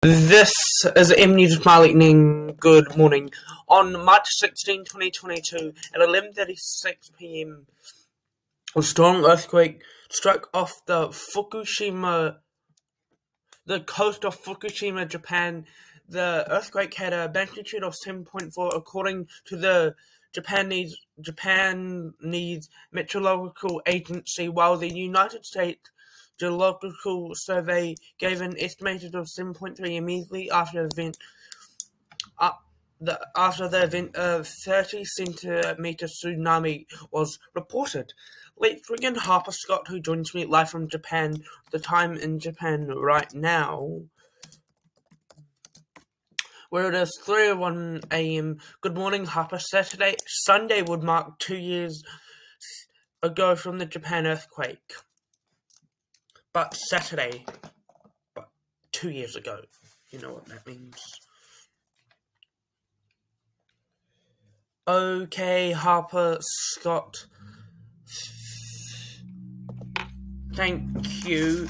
This is M News My Lightning. Good morning. On March 16, 2022, at 11:36 p.m, a strong earthquake struck off the coast of Fukushima, Japan. The earthquake had a magnitude of 7.4, according to the Japanese Meteorological Agency, while the United States Geological Survey gave an estimate of 7.3 immediately after the event. A 30-centimeter tsunami was reported. Let's bring in Harper Scott, who joins me live from Japan. The time in Japan right now, where it is 3:01 a.m. Good morning, Harper. Sunday would mark 2 years ago from the Japan earthquake. But 2 years ago. You know what that means. Okay, Harper Scott. Thank you.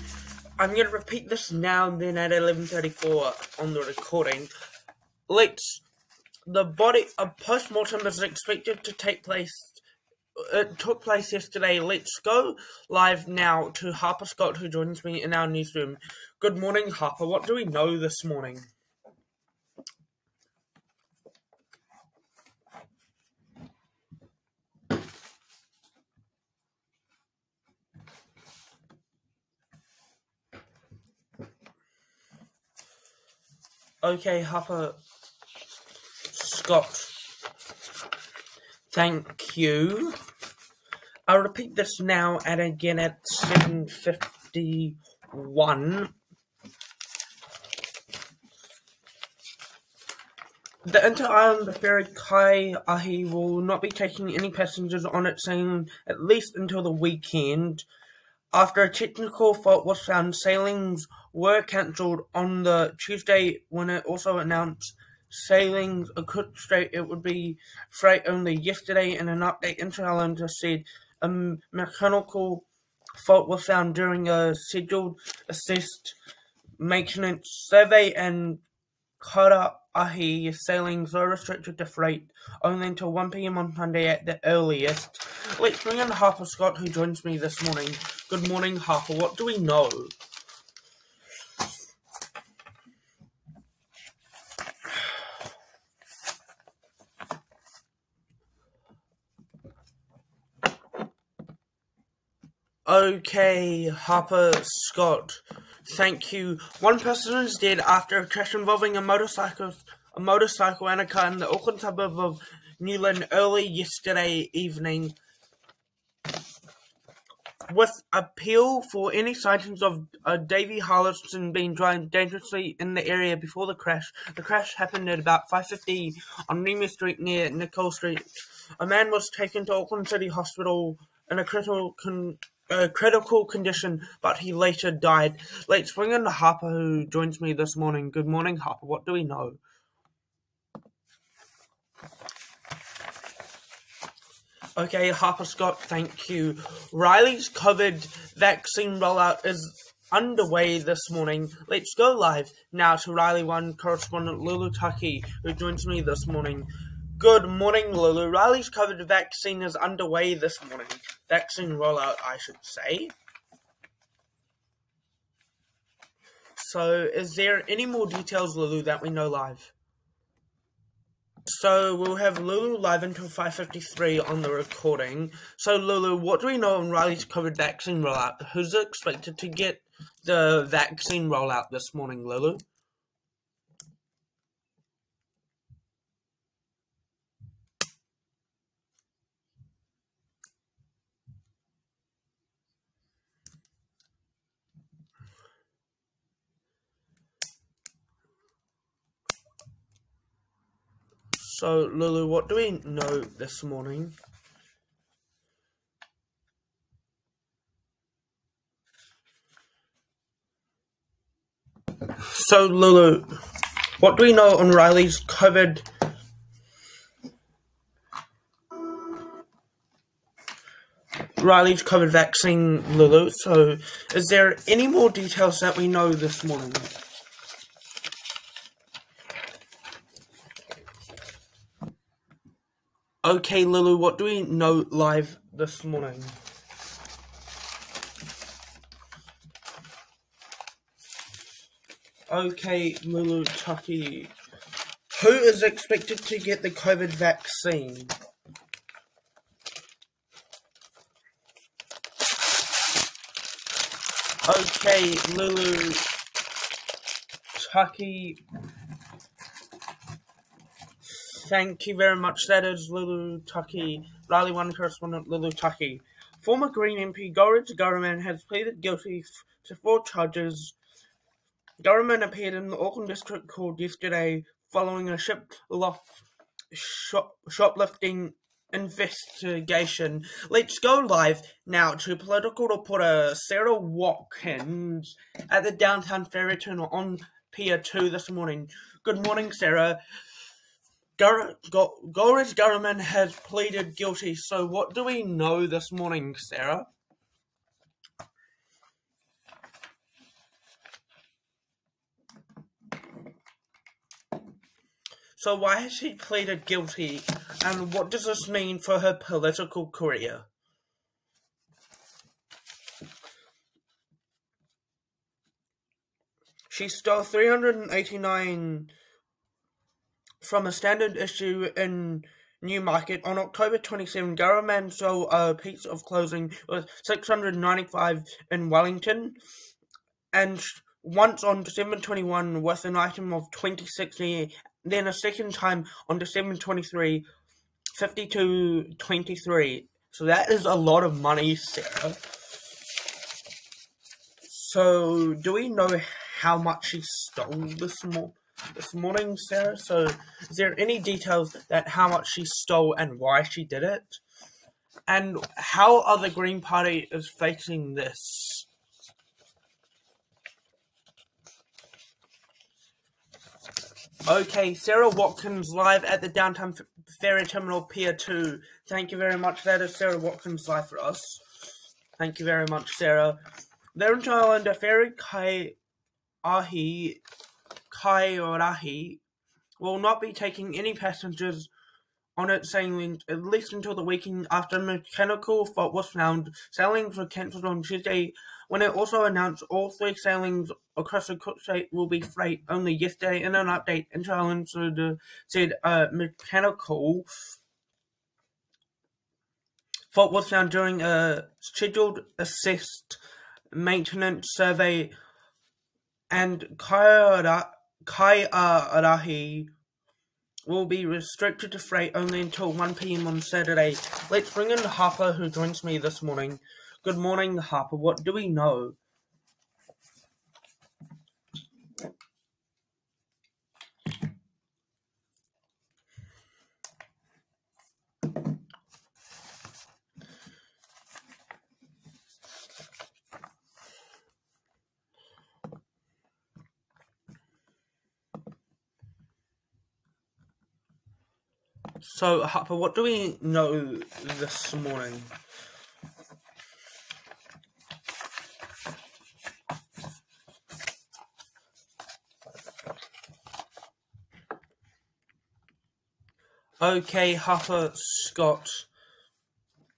I'm going to repeat this now and then at 11:34 on the recording. A post-mortem is expected to take place. It took place yesterday. Let's go live now to Harper Scott, who joins me in our newsroom. Good morning, Harper. What do we know this morning? Okay, Harper Scott. Thank you. I'll repeat this now and again at 7:51. The inter-island ferry Kaiarahi will not be taking any passengers on its sailing at least until the weekend. After a technical fault was found, sailings were cancelled on the Tuesday, when it also announced sailings across Strait it would be freight only. Yesterday, in an update, Inter-Island said a mechanical fault was found during a scheduled assessed maintenance survey, and Kaiarahi sailings are restricted to freight only until 1 p.m. on Monday at the earliest. Let's bring in Harper Scott, who joins me this morning. Good morning, Harper. What do we know? Okay, Harper Scott. Thank you. One person is dead after a crash involving a motorcycle and a car in the Auckland suburb of Lynn early yesterday evening. With appeal for any sightings of Davy Harlison being driving dangerously in the area before the crash. The crash happened at about 5:50 on Rimu Street near Nikau Street. A man was taken to Auckland City Hospital in a critical condition, but he later died. Let's bring in Harper, who joins me this morning. Good morning, Harper. What do we know? Okay, Harper Scott, thank you. Riley's COVID vaccine rollout is underway this morning. Let's go live now to Riley 1 correspondent Lulu Taki, who joins me this morning. Good morning, Lulu. Riley's COVID vaccine is underway this morning. Vaccine rollout, I should say. So, is there any more details, Lulu, that we know live? So, we'll have Lulu live until 5:53 on the recording. So, Lulu, what do we know on Riley's COVID vaccine rollout? Who's expected to get the vaccine rollout this morning, Lulu? So, Lulu, what do we know this morning? So, Lulu, what do we know on Riley's COVID vaccine, Lulu? So, is there any more details that we know this morning? Okay, Lulu, what do we know live this morning? Okay, Lulu Tucky. Who is expected to get the COVID vaccine? Okay, Lulu Tucky. Thank you very much. That is Lulu Tucky. Riley 1 correspondent Lulu Tucky. Former Green MP Golriz Ghahraman has pleaded guilty to 4 charges. Ghahraman appeared in the Auckland District Court yesterday following a shoplifting investigation. Let's go live now to political reporter Sarah Watkins at the downtown ferry terminal on Pier 2 this morning. Good morning, Sarah. Golriz Ghahraman has pleaded guilty, so what do we know this morning, Sarah? So why has she pleaded guilty, and what does this mean for her political career? She stole $389 from a standard issue in Newmarket. On October 27, Ghahraman sold a piece of clothing worth $695 in Wellington, and once on December 21 with an item of $20.60, then a second time on December 23, $52.23. So that is a lot of money, Sarah. So do we know how much she stole this morning, Sarah? So is there any details that how much she stole and why she did it? And how are the Green Party is facing this? Okay, Sarah Watkins live at the downtown ferry terminal Pier 2. Thank you very much. That is Sarah Watkins live for us. Thank you very much, Sarah. The Untitled ferry Kaiarahi will not be taking any passengers on its sailing at least until the weekend after a mechanical fault was found. Sailings were cancelled on Tuesday, when it also announced all 3 sailings across the Cook Strait will be freight only. Yesterday, in an update, Insurance said a mechanical fault was found during a scheduled assessed maintenance survey, and Kaiarahi will be restricted to freight only until 1 p.m. on Saturday. Let's bring in Harper, who joins me this morning. Good morning, Harper. What do we know? So, Harper, what do we know this morning? Okay, Harper Scott.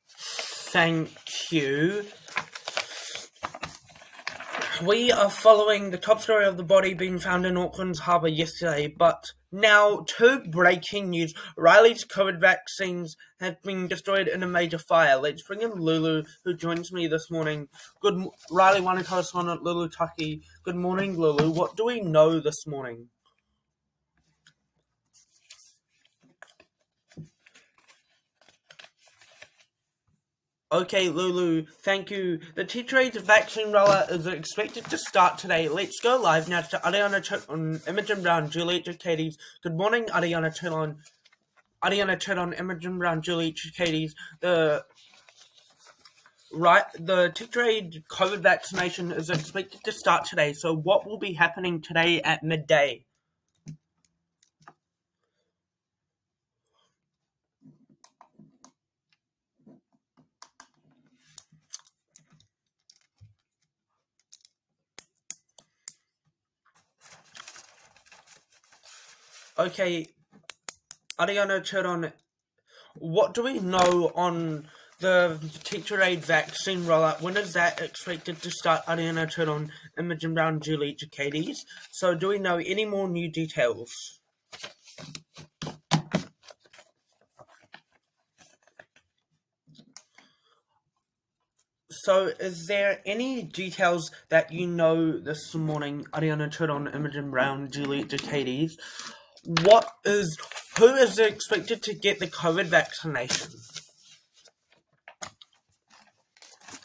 Thank you. We are following the top story of the body being found in Auckland's harbour yesterday, but now 2 breaking news. Riley's COVID vaccines have been destroyed in a major fire. Let's bring in Lulu, who joins me this morning. Riley 1 correspondent Lulu Tucky. Good morning, Lulu. What do we know this morning? Okay, Lulu, thank you. The teacher-aide vaccine rollout is expected to start today. Let's go live now to Ariana Chut on Imogen Brown, Juliet Chakades. Good morning, Ariana Chut on Imogen Brown, Juliet Chakades. The teacher-aide COVID vaccination is expected to start today. So what will be happening today at midday? Okay, Ariana Chut what do we know on the teacher aide vaccine rollout? When is that expected to start? Ariana turn on Imogen Brown, Julie Jacates. So do we know any more new details? So is there any details that you know this morning? Ariana turn on Imogen Brown, Julie Jacates. Who is expected to get the COVID vaccination?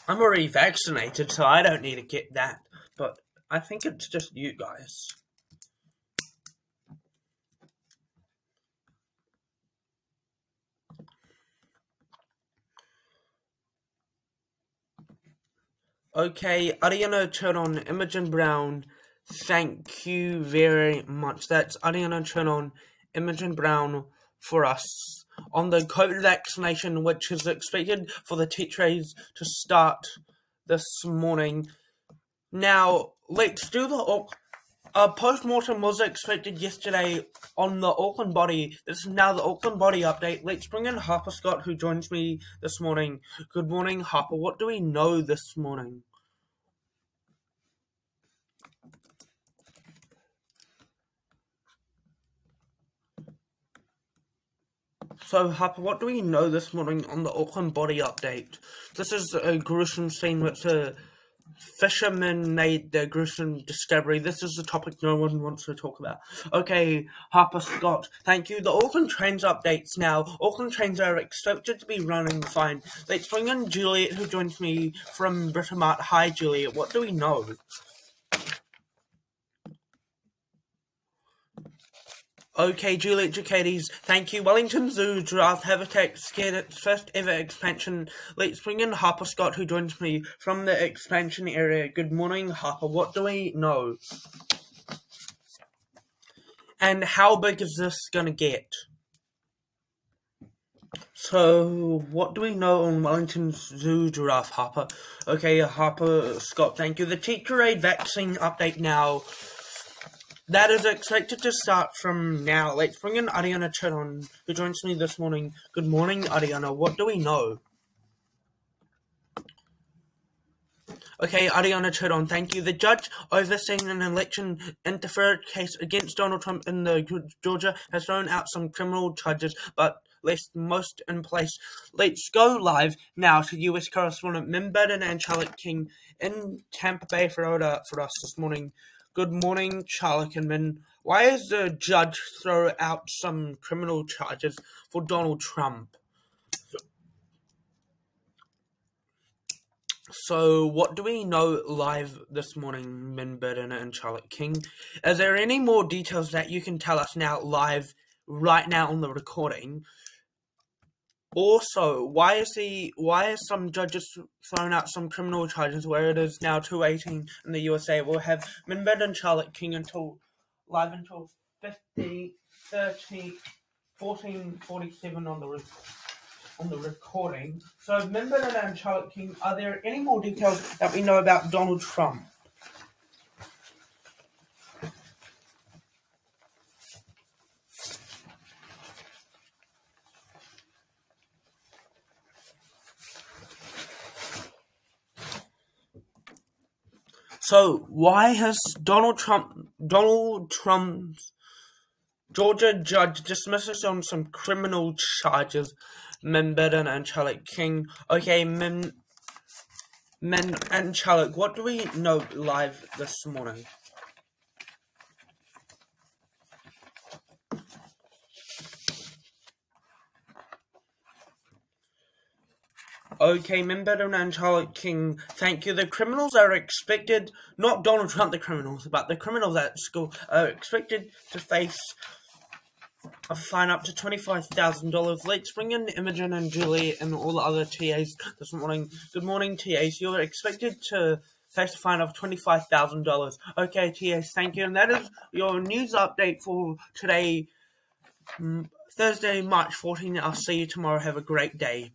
I'm already vaccinated, so I don't need to get that. But I think it's just you guys. Okay, Ariana turn on Imogen Brown. Thank you very much. That's Ariana turn on Imogen Brown for us on the COVID vaccination, which is expected for the teacher aides to start this morning. Now, let's do the post-mortem was expected yesterday on the Auckland body. This is now the Auckland body update. Let's bring in Harper Scott, who joins me this morning. Good morning, Harper. What do we know this morning? So, Harper, what do we know this morning on the Auckland body update? This is a gruesome scene which a fisherman made their gruesome discovery. This is the topic no one wants to talk about. Okay, Harper Scott, thank you. The Auckland Trains updates now. Auckland Trains are expected to be running fine. Let's bring in Juliet, who joins me from Britomart. Hi, Juliet. What do we know? Okay, Juliet Jacates, thank you. Wellington Zoo giraffe habitat scared its first ever expansion. Let's bring in Harper Scott, who joins me from the expansion area. Good morning, Harper. What do we know? And how big is this gonna get? So, what do we know on Wellington Zoo giraffe, Harper? Okay, Harper Scott, thank you. The teacher aide vaccine update now. That is expected to start from now. Let's bring in Ariana Cheron, who joins me this morning. Good morning, Ariana. What do we know? Okay, Ariana Cheron, thank you. The judge overseeing an election interference case against Donald Trump in Georgia has thrown out some criminal charges, but left most in place. Let's go live now to US correspondent Min Burden and Charlotte King in Tampa Bay, Florida for us this morning. Good morning, Charlotte and Min. Why is the judge throw out some criminal charges for Donald Trump? So, what do we know live this morning, Min Burden and Charlotte King? Is there any more details that you can tell us now live, right now on the recording? Also, why is some judges thrown out some criminal charges where it is now 2:18 in the USA? We'll have Min Burden and Charlotte King until 14:47 on the recording. So, Min Burden and Charlotte King, are there any more details that we know about Donald Trump? So, why has Donald Trump's Georgia judge dismisses on some criminal charges? Min Burden and Charlotte King. Okay, Min and Charlotte, what do we know live this morning? Okay, Min Burden and Charlotte King, thank you. The criminals are expected, not Donald Trump the criminals, but the criminals at school are expected to face a fine up to $25,000. Let's bring in Imogen and Julie and all the other TAs this morning. Good morning, TAs. You're expected to face a fine of $25,000. Okay, TAs, thank you. And that is your news update for today, Thursday, March 14th. I'll see you tomorrow. Have a great day.